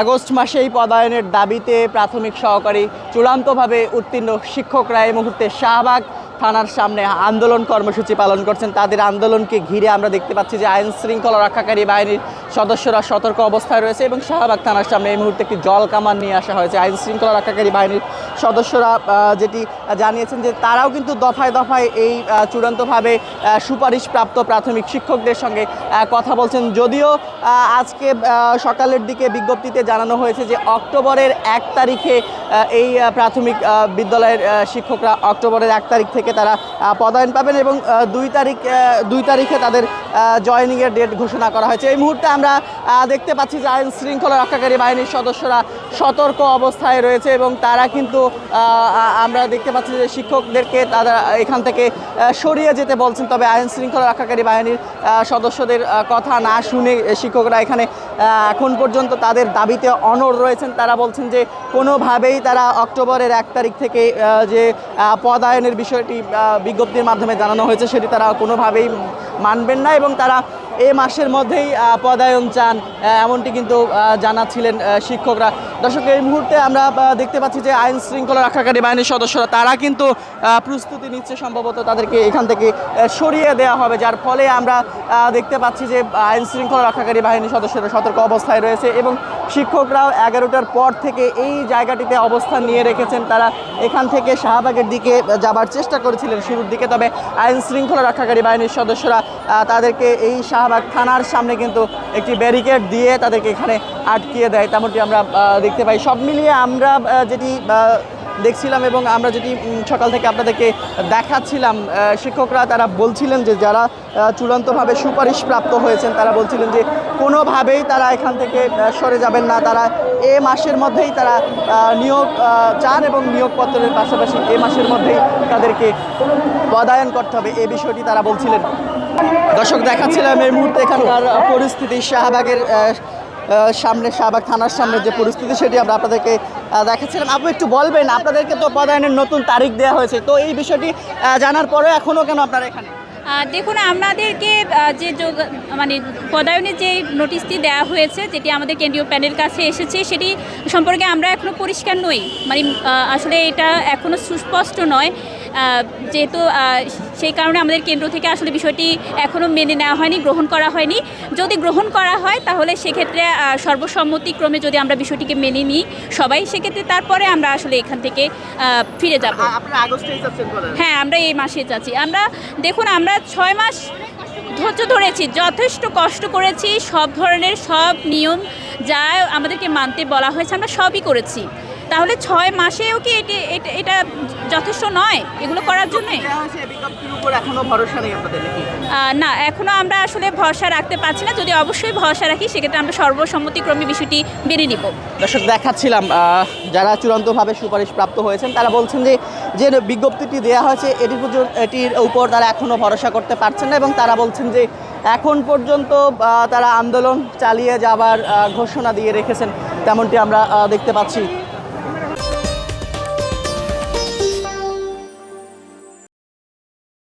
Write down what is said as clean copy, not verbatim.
August মাসেই পদায়নের দাবিতে প্রাথমিক সহকারী চূড়ান্তভাবে উত্তীর্ণ শিক্ষকরা এই মুহূর্তে শাহবাগ থানার সামনে আন্দোলন কর্মসূচি পালন করছেন। তাদের আন্দোলনকে ঘিরে আমরা দেখতে পাচ্ছি যে আইন শৃঙ্খলা রক্ষাকারী বাহিনীর সদস্যরা সতর্ক অবস্থায় রয়েছে এবং শাহবাগ থানার সামনে এই মুহূর্তে একটি জল কামান নিয়ে আসা হয়েছে। আইন শৃঙ্খলা রক্ষাকারী বাহিনীর সদস্যরা যেটি জানিয়েছেন যে তারাও কিন্তু দফায় দফায় এই চূড়ান্তভাবে সুপারিশপ্রাপ্ত প্রাথমিক শিক্ষকদের সঙ্গে কথা বলছেন। যদিও আজকে সকালের দিকে বিজ্ঞপ্তিতে জানানো হয়েছে যে অক্টোবরের 1 তারিখে এই প্রাথমিক বিদ্যালয়ের শিক্ষকরা অক্টোবরের 1 তারিখ থেকে তারা পদায়ন পাবেন এবং 2 তারিখে তাদের জয়েনিংয়ের ডেট ঘোষণা করা হয়েছে। এই মুহূর্তে আমরা দেখতে পাচ্ছি যে আইন শৃঙ্খলা রক্ষাকারী বাহিনীর সদস্যরা সতর্ক অবস্থায় রয়েছে এবং তারা কিন্তু আমরা দেখতে পাচ্ছি যে শিক্ষকদেরকে তারা এখান থেকে সরিয়ে যেতে বলছেন। তবে আইন শৃঙ্খলা রক্ষাকারী বাহিনীর সদস্যদের কথা না শুনে শিক্ষকরা এখানে এখন পর্যন্ত তাদের দাবিতে অনড় রয়েছেন। তারা বলছেন যে কোনোভাবেই তারা অক্টোবরের 1 তারিখ থেকে যে পদায়নের বিষয়টি বিজ্ঞপ্তির মাধ্যমে জানানো হয়েছে সেটি তারা কোনোভাবেই মানবেন না এবং তারা এই মাসের মধ্যেই পদায়ন চান, এমনটি কিন্তু জানাচ্ছিলেন শিক্ষকরা। দর্শক, এই মুহূর্তে আমরা দেখতে পাচ্ছি যে আইন শৃঙ্খলা রক্ষাকারী বাহিনীর সদস্যরা তারা কিন্তু প্রস্তুতি নিচ্ছে, সম্ভবত তাদেরকে এখান থেকে সরিয়ে দেওয়া হবে, যার ফলে আমরা দেখতে পাচ্ছি যে আইন শৃঙ্খলা রক্ষাকারী বাহিনীর সদস্যরা সতর্ক অবস্থায় রয়েছে এবং শিক্ষকরাও 11টার পর থেকে এই জায়গাটিতে অবস্থান নিয়ে রেখেছেন। তারা এখান থেকে শাহবাগের দিকে যাবার চেষ্টা করেছিলেন শুরুর দিকে, তবে আইন শৃঙ্খলা রক্ষাকারী বাহিনীর সদস্যরা তাদেরকে এই শাহবাগ থানার সামনে কিন্তু একটি ব্যারিকেড দিয়ে তাদেরকে এখানে আটকিয়ে দেয়, তেমনটি আমরা দেখতে পাই। সব মিলিয়ে আমরা যেটি দেখছিলাম এবং আমরা যেটি সকাল থেকে আপনাদেরকে দেখাচ্ছিলাম, শিক্ষকরা তারা বলছিলেন যে যারা চূড়ান্তভাবে সুপারিশপ্রাপ্ত হয়েছেন তারা বলছিলেন যে কোনোভাবেই তারা এখান থেকে সরে যাবেন না। তারা এ মাসের মধ্যেই তারা নিয়োগ চান এবং নিয়োগপত্রের পাশাপাশি এ মাসের মধ্যেই তাদেরকে পদায়ন করতে হবে, এই বিষয়টি তারা বলছিলেন। দর্শক, দেখাচ্ছিলাম এই মুহূর্তে এখানকার পরিস্থিতি, শাহবাগের সামনে, শাহবাগ থানার সামনে যে পরিস্থিতি সেটি আমরা আপনাদেরকে দেখাচ্ছিলাম। আপনি একটু বলবেন, আপনাদেরকে তো পদায়নের নতুন তারিখ দেওয়া হয়েছে, তো এই বিষয়টি জানার পরে এখনও কেন আপনারা এখানে? দেখুন, আমাদেরকে যে মানে পদায়নের যে নোটিশটি দেওয়া হয়েছে, যেটি আমাদের কেন্দ্রীয় প্যানেল কাছে এসেছে, সেটি সম্পর্কে আমরা এখনও পরিষ্কার নই। মানে আসলে এটা এখনও সুস্পষ্ট নয়, যেহেতু সেই কারণে আমাদের কেন্দ্র থেকে আসলে বিষয়টি এখনও মেনে নেওয়া হয়নি, গ্রহণ করা হয়নি। যদি গ্রহণ করা হয় তাহলে সেক্ষেত্রে সর্বসম্মতিক্রমে যদি আমরা বিষয়টিকে মেনে নিই সবাই, সেক্ষেত্রে তারপরে আমরা আসলে এখান থেকে ফিরে যাব। হ্যাঁ, আমরা এই মাসে যাচ্ছি। আমরা দেখুন, আমরা 6 মাস ধৈর্য ধরেছি, যথেষ্ট কষ্ট করেছি, সব ধরনের সব নিয়ম যা আমাদেরকে মানতে বলা হয়েছে আমরা সবই করেছি। তাহলে 6 মাসেও কি এটা যথেষ্ট নয় এগুলো করার জন্য? না, এখনও আমরা আসলে ভরসা রাখতে পারছি না। যদি অবশ্যই ভরসা রাখি সেক্ষেত্রে আমরা সর্বসম্মতিক্রমে বিষয়টি মেনে নিব। দর্শক, দেখাচ্ছিলাম যারা চূড়ান্তভাবে সুপারিশপ্রাপ্ত হয়েছেন তারা বলছেন যে বিজ্ঞপ্তিটি দেওয়া হয়েছে এটির উপর তারা এখনও ভরসা করতে পারছেন না এবং তারা বলছেন যে এখন পর্যন্ত তারা আন্দোলন চালিয়ে যাবার ঘোষণা দিয়ে রেখেছেন, তেমনটি আমরা দেখতে পাচ্ছি।